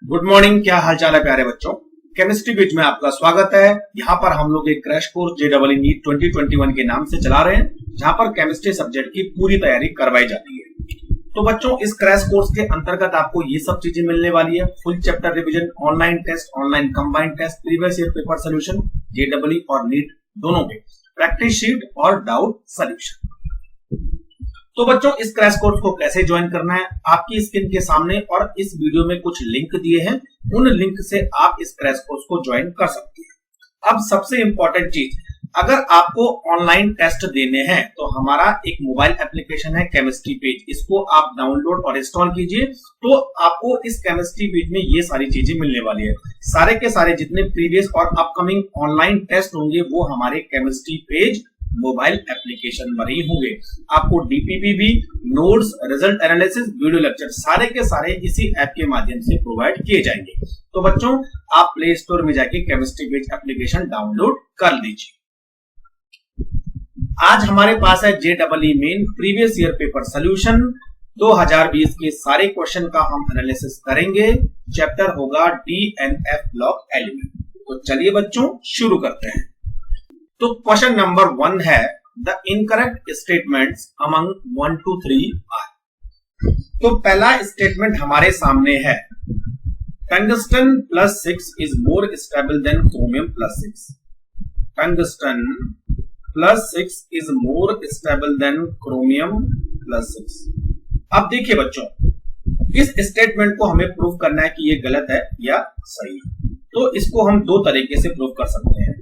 Good morning. क्या हालचाल है प्यारे बच्चों। केमिस्ट्री क्विज में आपका स्वागत है। यहाँ पर हम लोग एक क्रैश कोर्स जेईई नीट 2021 के नाम से चला रहे हैं, जहाँ पर केमिस्ट्री सब्जेक्ट की पूरी तैयारी करवाई जाती है। तो बच्चों, इस क्रैश कोर्स के अंतर्गत आपको ये सब चीजें मिलने वाली है। Full chapter revision, online test, online combined test, previous year paper solution JEE और नीट दोनों में, प्रैक्टिस शीट और डाउट सोल्यूशन। तो बच्चों, इस क्रैश कोर्स को कैसे ज्वाइन करना है, आपकी स्क्रीन के सामने और इस वीडियो में कुछ लिंक दिए हैं। उन लिंक से आप इस क्रैश कोर्स को ज्वाइन कर सकते हैं। अब सबसे इंपॉर्टेंट चीज, अगर आपको ऑनलाइन टेस्ट देने हैं तो हमारा एक मोबाइल एप्लीकेशन है केमिस्ट्री पेज, इसको आप डाउनलोड और इंस्टॉल कीजिए। तो आपको इस केमिस्ट्री पेज में ये सारी चीजें मिलने वाली है। सारे के सारे जितने प्रीवियस और अपकमिंग ऑनलाइन टेस्ट होंगे वो हमारे केमिस्ट्री पेज मोबाइल एप्लीकेशन पर ही होंगे। आपको DPP, notes, result analysis, video lecture सारे के सारे इसी ऐप के माध्यम से प्रोवाइड किए जाएंगे। तो बच्चों, आप प्ले स्टोर में जाके केमिस्ट्री पेज एप्लीकेशन डाउनलोड कर लीजिए। आज हमारे पास है JEE main previous year paper solution 2020 के सारे क्वेश्चन का हम एनालिसिस करेंगे। चैप्टर होगा डीएनएफ ब्लॉक एलिमेंट। तो चलिए बच्चों, शुरू करते हैं। तो क्वेश्चन नंबर 1 है, the incorrect statements among 1 to 3 are. तो पहला स्टेटमेंट हमारे सामने है, tungsten +6 is more stable than chromium +6। Tungsten +6 is more stable than chromium +6। अब देखिए बच्चों, इस स्टेटमेंट को हमें प्रूव करना है कि ये गलत है या सही है। तो इसको हम दो तरीके से प्रूव कर सकते हैं।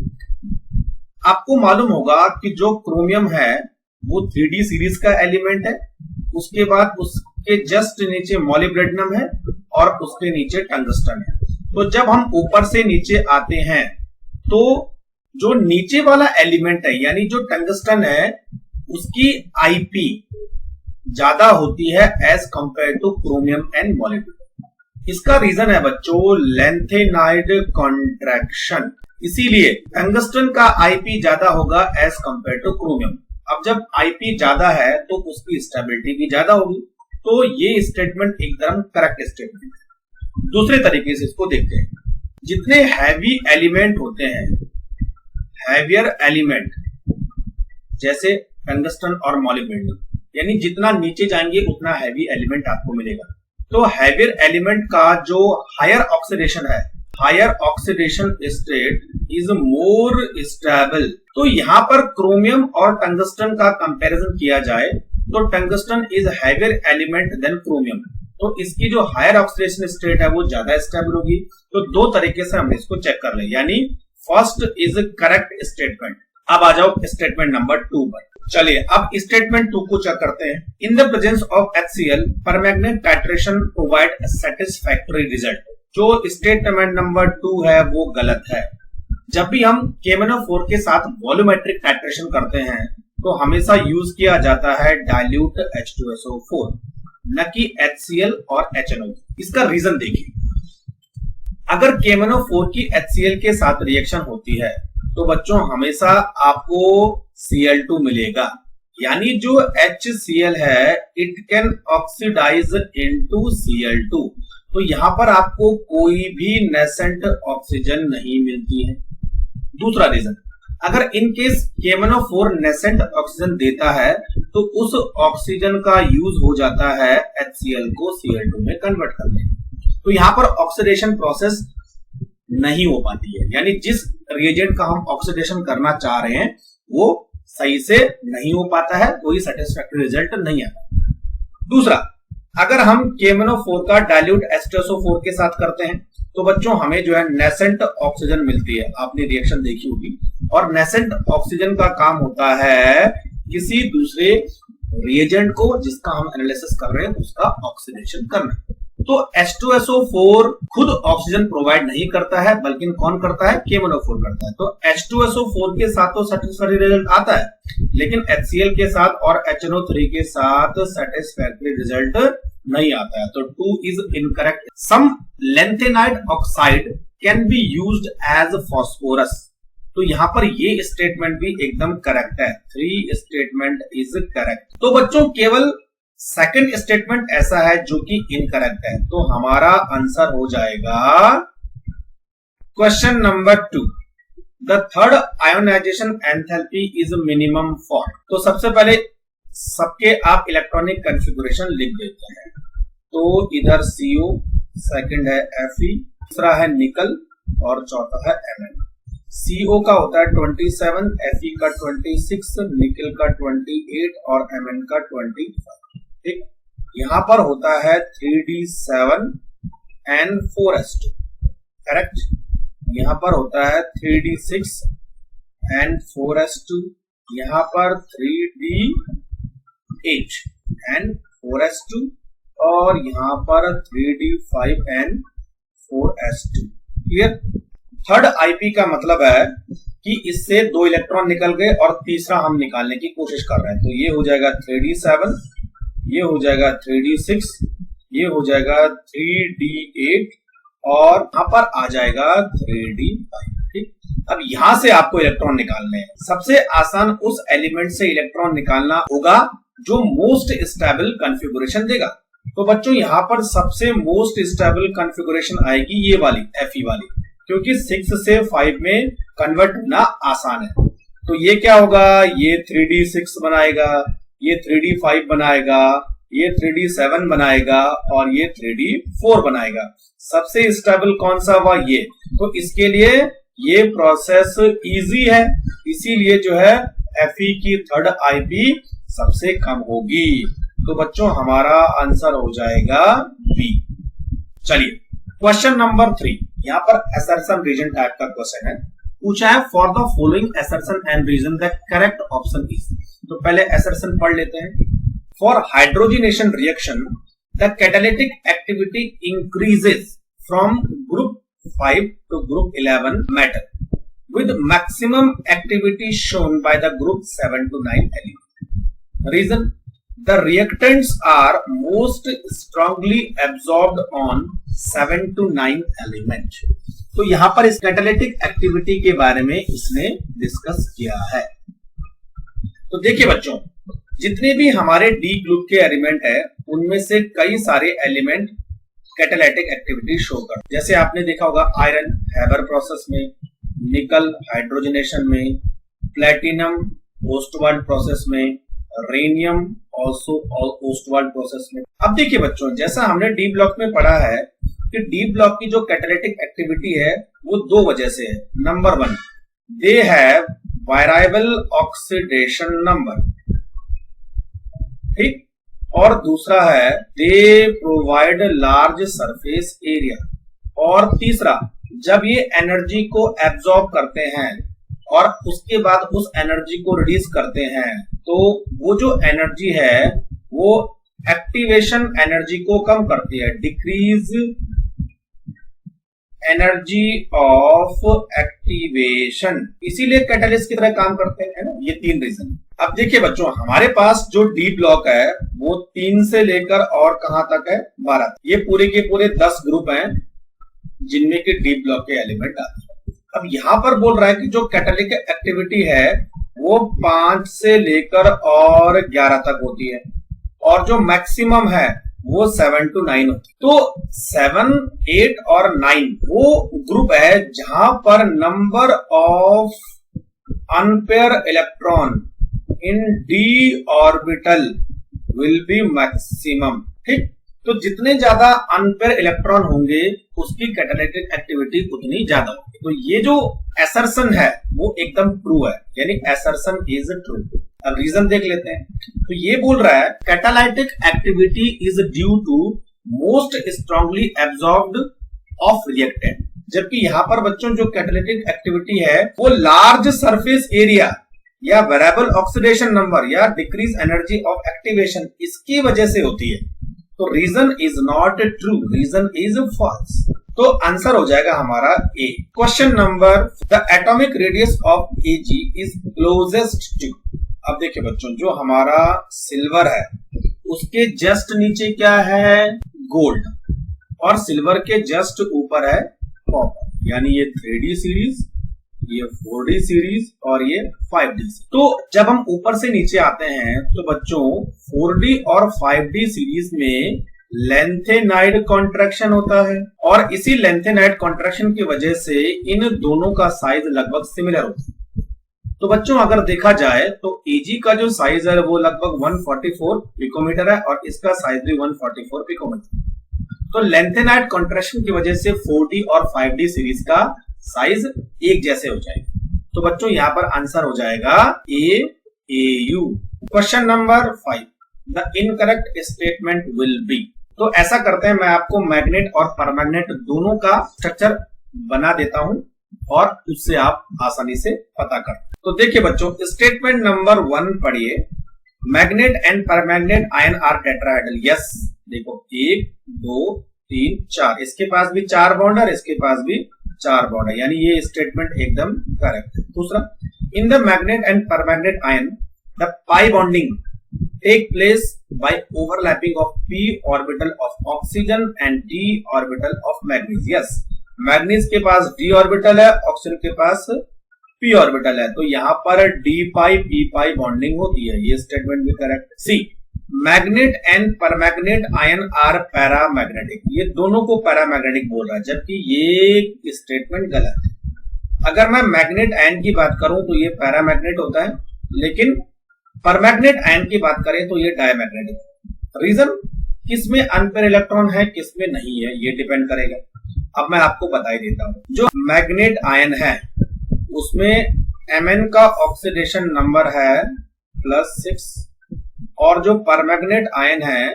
आपको मालूम होगा कि जो क्रोमियम है वो 3D सीरीज का एलिमेंट है, उसके बाद उसके जस्ट नीचे मॉलिब्डेनम है और उसके नीचे टंगस्टन है। तो जब हम ऊपर से नीचे आते हैं तो जो नीचे वाला एलिमेंट है यानी जो टंगस्टन है उसकी आईपी ज्यादा होती है as compare to chromium and molybdenum. इसका रीजन है बच्चों लेंथेनाइड कॉन्ट्रैक्शन। इसीलिए टंगस्टन का आईपी ज्यादा होगा एज कंपेयर टू क्रोमियम। अब जब आईपी ज्यादा है तो उसकी स्टेबिलिटी भी ज्यादा होगी। तो ये स्टेटमेंट एकदम करेक्ट स्टेटमेंट है। दूसरे तरीके से इसको देखते हैं, जितने हैवी एलिमेंट होते हैं, हैवियर एलिमेंट जैसे टंगस्टन और मॉलिब्डेनम, यानी जितना नीचे जाएंगे उतना हैवी एलिमेंट आपको मिलेगा। तो हैवियर एलिमेंट का जो हायर ऑक्सीडेशन है, higher oxidation state is more stable. तो यहां पर क्रोमियम और टंगस्टन का कंपैरिजन किया जाए तो tungsten is heavier element than chromium. तो इसकी जो हायर ऑक्सीडेशन स्टेट है वो ज्यादा स्टेबल होगी। तो दो तरीके से हम इसको चेक कर ले, यानी फर्स्ट इज करेक्ट स्टेटमेंट। अब आ जाओ स्टेटमेंट नंबर 2 पर। चलिए अब स्टेटमेंट 2 को चेक करते हैं। In the presence of HCl permanganate titration provide satisfactory result. जो स्टेटमेंट नंबर 2 है वो गलत है। जब भी हम KMnO4 के साथ वॉल्यूमेट्रिक टाइट्रेशन करते हैं तो हमेशा यूज किया जाता है डाइल्यूट H2SO4, न कि HCl और HNO। इसका रीजन देखिए, अगर KMnO4 की HCl के साथ रिएक्शन होती है तो बच्चों हमेशा आपको Cl2 मिलेगा, यानी जो HCl है it can oxidise into Cl2। तो यहां पर आपको कोई भी नेसेंट ऑक्सीजन नहीं मिलती है। दूसरा रीजन, अगर in case KMnO4 nascent oxygen देता है तो उस ऑक्सीजन का यूज हो जाता है HCl को Cl2 में कन्वर्ट करने। तो यहां पर ऑक्सीडेशन प्रोसेस नहीं हो पाती है, यानी जिस रिएजेंट का हम ऑक्सीडेशन करना चाह रहे हैं वो सही से नहीं हो पाता है, कोई सेटिस्फैक्टरी रिजल्ट नहीं आता। दूसरा, अगर हम KMnO4 का डाइल्यूट H2SO4 के साथ करते हैं तो बच्चों हमें जो है नेसेंट ऑक्सीजन मिलती है। आपने रिएक्शन देखी होगी, और नेसेंट ऑक्सीजन का काम होता है किसी दूसरे रिएजेंट को जिसका हम एनालिसिस कर रहे हैं उसका ऑक्सीडेशन करना। तो H2SO4 खुद ऑक्सीजन प्रोवाइड नहीं करता है, बल्कि कौन करता है, KMnO4 करता है। तो H2SO4 के साथ तो सेटिस्फैक्टरी रिजल्ट आता है, लेकिन HCl के साथ और HNO3 के साथ सेटिस्फैक्टरी रिजल्ट नहीं आता है। तो 2 is incorrect. Some lanthanide oxide can be used as phosphorus. तो यहां पर ये स्टेटमेंट भी एकदम करेक्ट है। 3 स्टेटमेंट इज करेक्ट। तो बच्चों केवल सेकंड स्टेटमेंट ऐसा है जो कि इनकरेक्ट है, तो हमारा आंसर हो जाएगा question number 2, the third ionization enthalpy is minimum for. तो सबसे पहले सबके आप इलेक्ट्रॉनिक कॉन्फ़िगरेशन लिख देते हैं। तो इधर CO, सेकंड है Fe, तीसरा है निकल और चौथा है Mn। CO का होता है 27, Fe का 26, निकल का 28 और Mn का 25। ठीक, यहां पर होता है 3d7 and 4s2, करेक्ट। यहां पर होता है 3d6 and 4s2, यहां पर 3d8 and 4s2 और यहां पर 3d5 and 4s2। Clear. Third IP का मतलब है कि इससे 2 इलेक्ट्रॉन निकल गए और तीसरा हम निकालने की कोशिश कर रहे हैं। तो ये हो जाएगा 3d7, ये हो जाएगा 3d6, ये हो जाएगा 3d8 और यहां पर आ जाएगा 3d5। ठीक, अब यहां से आपको इलेक्ट्रॉन निकालने हैं। सबसे आसान उस एलिमेंट से इलेक्ट्रॉन निकालना होगा जो मोस्ट स्टेबल कॉन्फ़िगरेशन देगा। तो बच्चों यहां पर सबसे मोस्ट स्टेबल कॉन्फ़िगरेशन आएगी ये वाली Fe वाली, क्योंकि 6 से 5 में कन्वर्ट होना आसान है। तो ये क्या होगा, ये 3d6 बनाएगा, ये 3d5 बनाएगा, ये 3d7 बनाएगा और ये 3d4 बनाएगा। सबसे स्टेबल कौन सा हुआ, ये। तो इसके लिए ये प्रोसेस इजी है, इसीलिए जो है Fe की थर्ड आईपी सबसे कम होगी। तो बच्चों हमारा आंसर हो जाएगा बी। चलिए क्वेश्चन नंबर 3, यहां पर असर्शन रीजन टाइप का क्वेश्चन है। पूछा है for the following assertion and reason the correct option is. तो पहले असर्शन पढ़ लेते हैं। For hydrogenation reaction the catalytic activity increases from group 5 to group 11 matter with maximum activity shown by the group 7 to 9 element. Reason, the reactants are most strongly absorbed on 7 to 9 element. तो यहां पर इस catalytic activity के बारे में इसने discuss किया है। तो देखिए बच्चों, जितने भी हमारे डी ग्रुप के एलिमेंट है उनमें से कई सारे एलिमेंट कैटालिटिक एक्टिविटी शो कर, जैसे आपने देखा होगा आयरन हैबर प्रोसेस में, निकल हाइड्रोजनेशन में, प्लेटिनम ओस्टवाल्ड प्रोसेस में, रेनियम ऑल्सो ओस्टवाल्ड प्रोसेस में। अब देखिए बच्चों, जैसा हमने डी ब्लॉक में पढ़ा है कि डी ब्लॉक की जो कैटालिटिक एक्टिविटी है वो 2 वजह से है। Number 1, they have variable oxidation number, ठीक, और दूसरा है they provide large surface area, और तीसरा जब ये एनर्जी को एब्जॉर्ब करते हैं और उसके बाद उस एनर्जी को रिलीज करते हैं तो वो जो एनर्जी है वो एक्टिवेशन एनर्जी को कम करती है, डिक्रीज एनर्जी ऑफ एक्टिवेशन, इसीलिए कैटलिस्ट की तरह काम करते हैं ना। ये 3 रीजन। अब देखिए बच्चों, हमारे पास जो डी ब्लॉक है वो 3 से लेकर और कहां तक है 12। ये पूरे के पूरे 10 ग्रुप हैं जिनमें कि डी ब्लॉक के एलिमेंट आते हैं। अब यहां पर बोल रहा है कि जो कैटालिटिक एक्टिविटी है वो 5 से लेकर और 11 तक होती है और जो मैक्सिमम है वो 7 to 9 होती है। तो 7, 8 और 9 वो ग्रुप है जहां पर number of unpaired electron in D orbital will be maximum. ठीक, तो जितने ज्यादा अनपेयर इलेक्ट्रॉन होंगे उसकी कैटालिटिक एक्टिविटी उतनी ज्यादा होगी। तो ये जो असर्शन है वो एकदम ट्रू है, यानी असर्शन इज ट्रू। अब रीजन देख लेते हैं। तो ये बोल रहा है catalytic activity is due to most strongly absorbed of reactant, जबकि यहां पर बच्चों जो कैटालिटिक एक्टिविटी है वो लार्ज सरफेस एरिया या वेरिएबल ऑक्सीडेशन नंबर या डिक्रीज एनर्जी ऑफ एक्टिवेशन इसकी वजह से होती है। तो reason is not true, reason is false. तो आंसर हो जाएगा हमारा A. Question number, the atomic radius of Ag is closest to. अब देखिए बच्चों, जो हमारा सिल्वर है उसके जस्ट नीचे क्या है गोल्ड और सिल्वर के जस्ट ऊपर है कॉपर, यानी ये 3D सीरीज, ये 4D सीरीज और ये 5D। तो जब हम ऊपर से नीचे आते हैं तो बच्चों 4D और 5D सीरीज में लेंथेनाइड कॉन्ट्रैक्शन होता है और इसी लेंथेनाइड कॉन्ट्रैक्शन की वजह से इन दोनों का साइज लगभग सिमिलर होता है। तो बच्चों अगर देखा जाए तो AG का जो साइज है वो लगभग 144 पिकोमीटर है और इसका साइज भी 144 पिकोमीटर। तो लेंथेनाइड कॉन्ट्रैक्शन की वजह से 4D और 5D सीरीज का साइज एक जैसे हो जाएगा। तो बच्चों यहां पर आंसर हो जाएगा AAU। Question number 5, the incorrect statement will be. तो ऐसा करते हैं, मैं आपको मैग्नेट और परमैग्नेट दोनों का स्ट्रक्चर बना देता हूं और उससे आप आसानी से पता कर। तो देखिए बच्चों, स्टेटमेंट नंबर 1 पढ़िए, manganate and permanganate ion are tetrahedral. Yes, देखो 1 2 3 4, इसके पास भी 4 बॉन्ड है, इसके पास भी 4 बॉन्ड है, यानी ये स्टेटमेंट एकदम करेक्ट है। दूसरा, in the magnet and permanganate ion the pi bonding take place by overlapping of p orbital of oxygen and d orbital of manganese। yes, manganese के पास d ऑर्बिटल है, ऑक्सीजन के पास p ऑर्बिटल है, तो यहाँ पर d pi p pi bonding होती है, ये स्टेटमेंट भी correct. C, manganate and permanganate ion are paramagnetic, ये दोनों को पैरामैग्नेटिक बोल रहा है, जबकि ये स्टेटमेंट गलत है। अगर मैं मैग्नेट आयन की बात करूं तो ये पैरामैग्नेट होता है, लेकिन परमैग्नेट आयन की बात करें तो ये डायमैग्नेटिक। रीजन, किसमें अनपेयर इलेक्ट्रॉन है किसमें नहीं है ये डिपेंड करेगा। अब मैं आपको बता ही देता हूं, जो मैग्नेट आयन है उसमें Mn का ऑक्सीडेशन नंबर है +6 और जो परमैग्नेट आयन है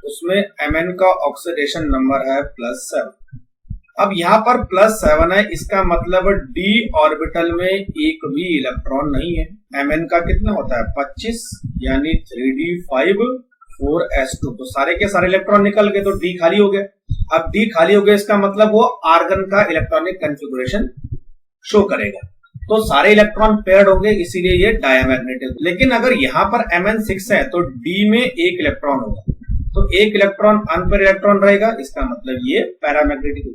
उसमें Mn का ऑक्सीडेशन नंबर है +7। अब यहाँ पर +7 है, इसका मतलब d ऑर्बिटल में एक भी इलेक्ट्रॉन नहीं है। Mn का कितना होता है 25, यानी 3d5 4s2, तो सारे के सारे इलेक्ट्रॉन निकल गए तो d खाली हो गया। अब d खाली हो गया, इसका मतलब वो आर्गन का इलेक्ट्रॉनिक कॉन्फ़िगरेशन शो करेगा, तो सारे इलेक्ट्रॉन पेयर्ड होंगे, इसीलिए ये डायमैग्नेटिक। लेकिन अगर यहाँ पर Mn 6 है तो d में एक इलेक्ट्रॉन होगा, तो एक इलेक्ट्रॉन अनपेयर इलेक्ट्रॉन रहेगा, इसका मतलब ये पैरामैग्नेटिक।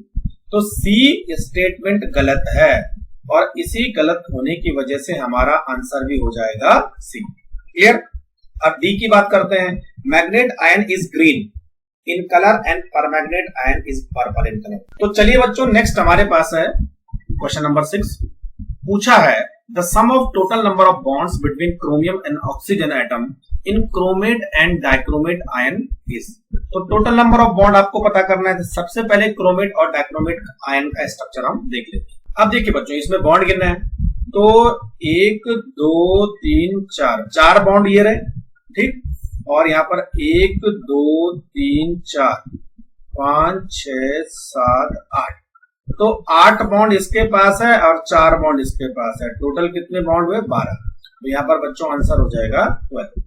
तो सी स्टेटमेंट गलत है और इसी गलत होने की वजह से हमारा आंसर भी हो जाएगा सी। क्लियर। अब डी की बात करते हैं, manganate ion is green in colour and permanganate ion is purple in colour. तो चलिए बच्चों, नेक्स्ट हमारे पास है क्वेश्चन नंबर 6। पूछा है the sum of total number of bonds between chromium and oxygen atom in chromate and dichromate ion is. तो total number of bond आपको पता करना है। सबसे पहले क्रोमेट और डाइक्रोमेट आयन का स्ट्रक्चर हम देख लेते हैं। अब देखिए बच्चों, इसमें बॉन्ड गिनना है, तो 1 2 3 4 बॉन्ड ये रहे, ठीक, और यहाँ पर 1 2 3 4 5 6 7 8, तो 8 बॉन्ड इसके पास है और 4 बॉन्ड इसके पास है, टोटल कितने बॉन्ड हुए 12। तो यहाँ पर बच्चों आंसर हो जाएगा 12।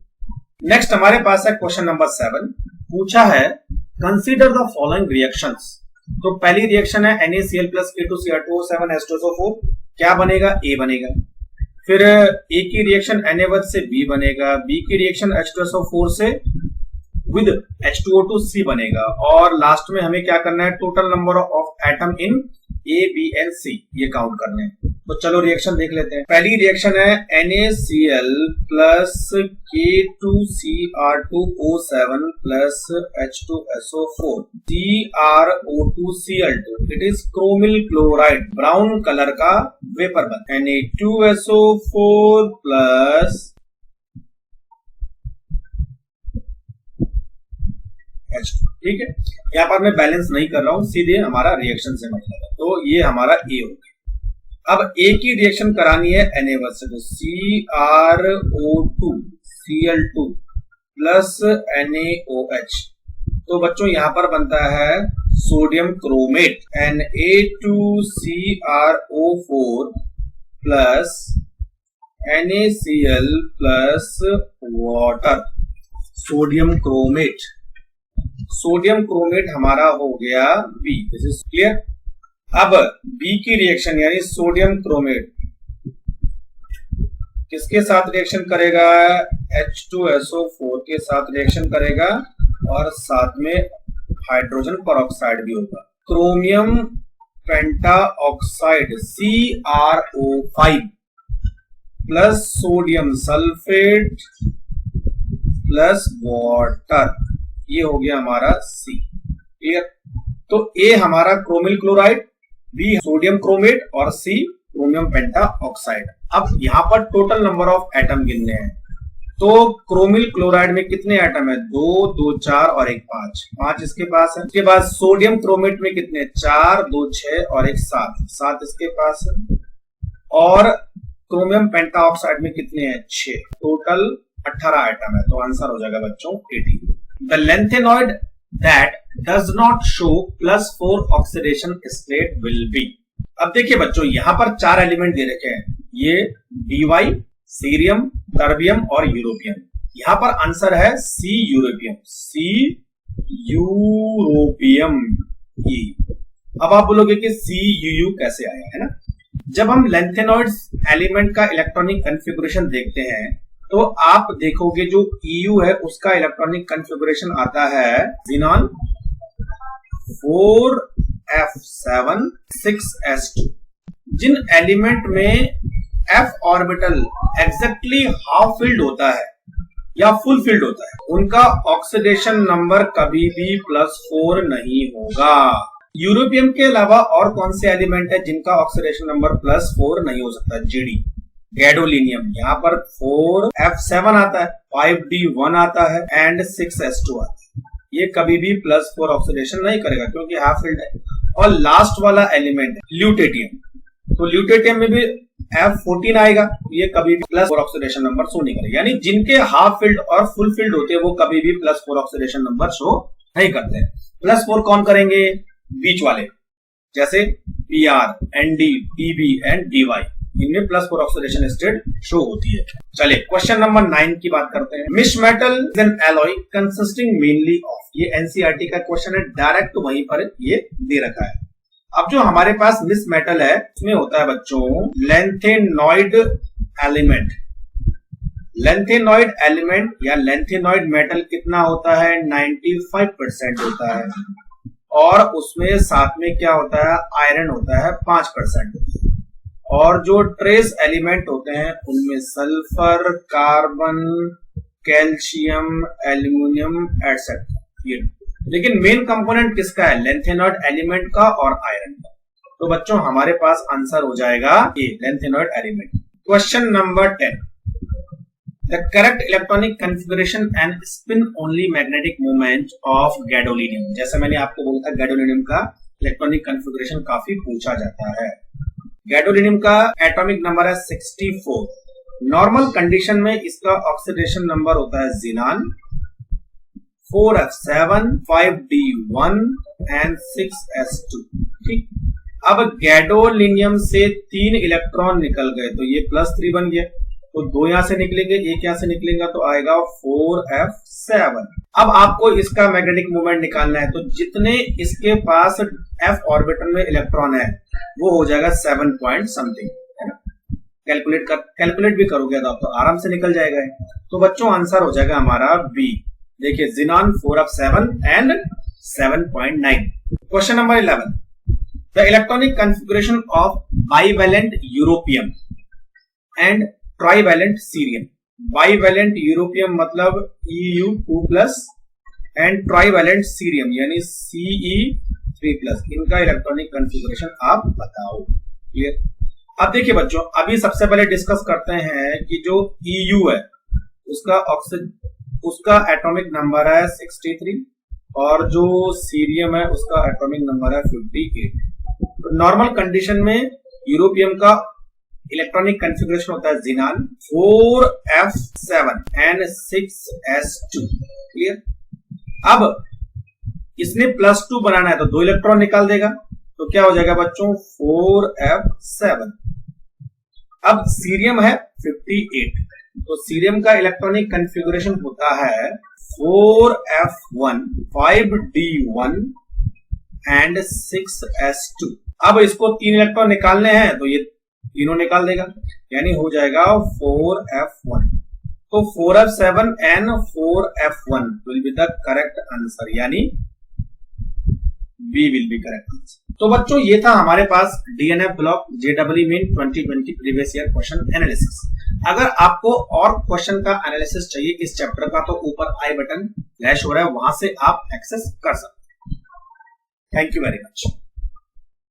नेक्स्ट हमारे पास है क्वेश्चन नंबर 7। पूछा है कंसीडर द फॉलोइंग रिएक्शंस। तो पहली रिएक्शन है NaCl plus K2Cr2O7 H2SO4, क्या बनेगा A बनेगा। फिर A की रिएक्शन Na1 से B बनेगा, B की रिएक्शन H2SO4 से विद H2O2 C बनेगा, और लास्ट में हमें क्या करना है, total number of atom in A, B and C ये काउंट करने हैं। तो चलो रिएक्शन देख लेते हैं। पहली रिएक्शन है NaCl plus K2Cr2O7 plus H2SO4 CrO2Cl2, it is chromyl chloride, brown colour का वेपर बन। Na2SO4 plus H2, ठीक है। यहाँ पर मैं बैलेंस नहीं कर रहा हूं, सीधे हमारा रिएक्शन से मतलब है, तो ये हमारा ए हो गया। अब ए की रिएक्शन करानी है Na1 से, तो CrO2Cl2 प्लस NaOH, तो बच्चों यहाँ पर बनता है sodium chromate Na2CrO4 plus NaCl plus water, sodium chromate. Sodium chromate हमारा हो गया B, दिस इज क्लियर। अब B की रिएक्शन यानी सोडियम क्रोमेट किसके साथ रिएक्शन करेगा, H2SO4 के साथ रिएक्शन करेगा, और साथ में हाइड्रोजन परऑक्साइड भी होगा। क्रोमियम पेंटा oxide CrO5 plus sodium sulphate plus water, ये हो गया हमारा C। क्लियर? तो A हमारा chromyl chloride, B sodium chromate और C क्रोमियम पेंटा ऑक्साइड। अब यहां पर टोटल नंबर ऑफ एटम गिनने हैं। तो क्रोमिल क्लोराइड में कितने एटम है? 2, 2, 4 और 1, 5। 5 इसके पास है। इसके बाद सोडियम क्रोमेट में कितने? 4, 2, 6 और 1, 7। 7 इसके पास है। और क्रोमियम पेंटा ऑक्साइड में कितने हैं? 6। टोटल 18 आइटम है। तो आंसर हो जाएगा बच्चों 18। The lanthanoid that does not show +4 oxidation state will be. अब देखिए बच्चों, यहां पर 4 एलिमेंट दे रखे हैं, ये DY, सीरियम, टर्बियम और यूरोपियम। यहां पर आंसर है C europium, C europium E। अब आप बोलोगे कि CUU कैसे आया, है ना? जब हम लेंथेनॉइड्स एलिमेंट का इलेक्ट्रॉनिक कॉन्फ़िगरेशन देखते हैं तो आप देखोगे जो EU है उसका इलेक्ट्रॉनिक कॉन्फ़िगरेशन आता है ज़ीनॉन 4f7 6s2। जिन एलिमेंट में f orbital exactly half filled होता है या फुल फिल्ड होता है, उनका ऑक्सीडेशन नंबर कभी भी +4 नहीं होगा। यूरोपियम के अलावा और कौन से एलिमेंट है जिनका ऑक्सीडेशन नंबर +4 नहीं हो सकता? GD, गैडोलिनियम, यहाँ पर 4f7 आता है, 5d1 आता है एंड 6s2 आता है। ये कभी भी +4 ऑक्सीडेशन नहीं करेगा क्योंकि हाफ फिल्ड है। और लास्ट वाला एलिमेंट है ल्यूटेटियम, तो ल्यूटेटियम में भी F14 आएगा, ये कभी भी +4 ऑक्सीडेशन नंबर शो नहीं करेगा। यानी जिनके हाफ फिल्ड और फुल फिल्ड होते हैं वो कभी भी +4 ऑक्सीडेशन नंबर शो नहीं करते। +4 कौन करेंगे? बीच वाले, जैसे PR, ND, PB and DY, इनमें +4 ऑक्सीडेशन स्टेट शो होती है। चलिए क्वेश्चन नंबर 9 की बात करते हैं। Mix metal is an alloy consisting mainly of, ये NCERT का क्वेश्चन है, डायरेक्ट वहीं पर ये दे रखा है। अब जो हमारे पास मिक्स मेटल है उसमें होता है बच्चों लेंथेनॉइड एलिमेंट। लेंथेनॉइड एलिमेंट या लेंथेनॉइड मेटल कितना होता है? 95% होता है। और उसमें साथ में क्या होता है? आयरन होता है 5%। और जो ट्रेस एलिमेंट होते हैं उनमें sulphur, carbon, calcium, aluminium etcetera. लेकिन मेन कंपोनेंट किसका है? लेंथेनॉइड एलिमेंट का और आयरन का। तो बच्चों हमारे पास आंसर हो जाएगा ये lanthanoid element. Question number 10, the correct electronic configuration and spin only magnetic moment of gadolinium. जैसे मैंने आपको बोला था गैडोलिनियम का इलेक्ट्रॉनिक कॉन्फ़िगरेशन काफी पूछा जाता है। गैडोलिनियम का एटॉमिक नंबर है 64। नॉर्मल कंडीशन में इसका ऑक्सीडेशन नंबर होता है xenon 4f7 5d1 and 6s2। ठीक, अब गैडोलिनियम से 3 इलेक्ट्रॉन निकल गए तो ये +3 बन गया, तो 2 यहां से निकलेंगे, 1 यहां से निकलेगा तो आएगा 4f7। अब आपको इसका मैग्नेटिक मोमेंट निकालना है, तो जितने इसके पास f ऑर्बिटल में इलेक्ट्रॉन है वो हो जाएगा 7 पॉइंट समथिंग, है ना? कैलकुलेट भी करोगे तो आप तो आराम से निकल जाएगा। तो बच्चों आंसर हो जाएगा हमारा B। देखिए xenon 4f7 and 7.9। Question number 11, the electronic configuration of bivalent europium and trivalent cerium. Bivalent europium मतलब EU2+ एंड ट्राइवेलेंट सीरियम यानी CE3+, इनका इलेक्ट्रॉनिक कॉन्फ़िगरेशन आप बताओ। क्लियर? अब देखिए बच्चों, अभी सबसे पहले डिस्कस करते हैं कि जो EU है उसका एटॉमिक नंबर है 63 और जो सीरियम है उसका एटॉमिक नंबर है 58। नॉर्मल कंडीशन में यूरोपियम का इलेक्ट्रॉनिक कॉन्फ़िगरेशन होता है xenon 4f7 and 6s2। Clear? अब इसने +2 बनाना है तो 2 इलेक्ट्रॉन निकाल देगा, तो क्या हो जाएगा बच्चों 4f7। अब सीरियम है 58, तो सीरियम का इलेक्ट्रॉनिक कॉन्फ़िगरेशन होता है 4f1 5d1 एंड 6s2। अब इसको 3 इलेक्ट्रॉन निकालने हैं तो ये तीनों निकाल देगा, यानी हो जाएगा 4f1। तो 4f7 and 4f1 will be the correct answer, यानी B will be correct answer. तो बच्चों ये था हमारे पास D and F block JEE Main 2020 previous year question analysis. अगर आपको और क्वेश्चन का एनालिसिस चाहिए इस चैप्टर का तो ऊपर आई बटन फ्लैश हो रहा है, वहां से आप एक्सेस कर सकते हैं। Thank you very much.